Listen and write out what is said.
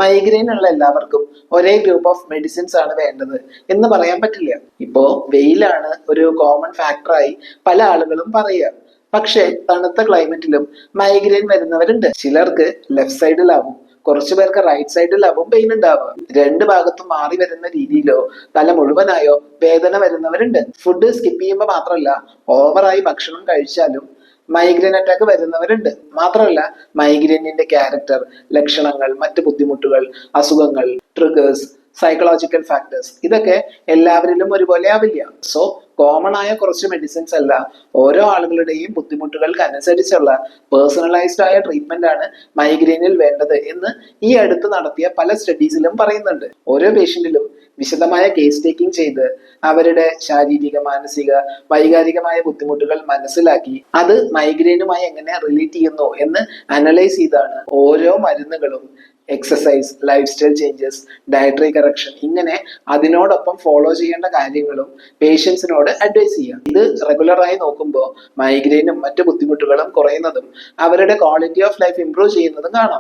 Migraine ഉള്ള എല്ലാവർക്കും ഒരേ ഗ്രൂപ്പ് ഓഫ് മെഡിസിൻസ് ആണ് വേണ്ടത് എന്ന് പറയാൻ പറ്റില്ല. ഇപ്പോ വെയിലാണ് ഒരു കോമൺ ഫാക്ടറായി പല ആളുകളും പറയുക. പക്ഷെ തണുത്ത ക്ലൈമറ്റിലും മൈഗ്രെയിൻ വരുന്നവരുണ്ട്. ചിലർക്ക് ലെഫ്റ്റ് സൈഡിലാവും, കുറച്ചു പേർക്ക് റൈറ്റ് സൈഡിലാവും പെയിൻ ഉണ്ടാവുക. രണ്ട് ഭാഗത്തും മാറി വരുന്ന രീതിയിലോ തല മുഴുവനായോ വേദന വരുന്നവരുണ്ട്. ഫുഡ് സ്കിപ്പ് ചെയ്യുമ്പോൾ മാത്രമല്ല, ഓവറായി ഭക്ഷണം കഴിച്ചാലും മൈഗ്രെയിൻ അറ്റാക്ക് വരുന്നവരുണ്ട്. മാത്രമല്ല, മൈഗ്രെയിനിന്റെ ക്യാരക്ടർ, ലക്ഷണങ്ങൾ, മറ്റ് ബുദ്ധിമുട്ടുകൾ, അസുഖങ്ങൾ, ട്രിഗേഴ്സ്, സൈക്കോളജിക്കൽ ഫാക്ടേഴ്സ് ഇതൊക്കെ എല്ലാവരിലും ഒരുപോലെ ആവില്ല. സോ കോമൺ ആയ കുറച്ച് മെഡിസിൻസ് അല്ല, ഓരോ ആളുകളുടെയും ബുദ്ധിമുട്ടുകൾക്ക് അനുസരിച്ചുള്ള പേഴ്സണലൈസ്ഡ് ആയ ട്രീറ്റ്മെന്റ് ആണ് മൈഗ്രെയിനിൽ വേണ്ടത് എന്ന് ഈ അടുത്ത് നടത്തിയ പല സ്റ്റഡീസിലും പറയുന്നുണ്ട്. ഓരോ പേഷ്യന്റിലും വിശദമായ കേസ് ടേക്കിംഗ് ചെയ്ത് അവരുടെ ശാരീരിക, മാനസിക, വൈകാരികമായ ബുദ്ധിമുട്ടുകൾ മനസ്സിലാക്കി അത് മൈഗ്രെയിനുമായി എങ്ങനെ റിലേറ്റ് ചെയ്യുന്നു എന്ന് അനലൈസ് ചെയ്താണ് ഓരോ മരുന്നുകളും, exercise, life style changes, dietary correction ഇങ്ങനെ അതിനോടൊപ്പം ഫോളോ ചെയ്യേണ്ട കാര്യങ്ങളും പേഷ്യൻസിനോട് അഡ്വൈസ് ചെയ്യാം. ഇത് റെഗുലറായി നോക്കുമ്പോൾ മൈഗ്രെയിനും മറ്റു ബുദ്ധിമുട്ടുകളും കുറയുന്നതും അവരുടെ ക്വാളിറ്റി ഓഫ് ലൈഫ് ഇംപ്രൂവ് ചെയ്യുന്നതും കാണാം.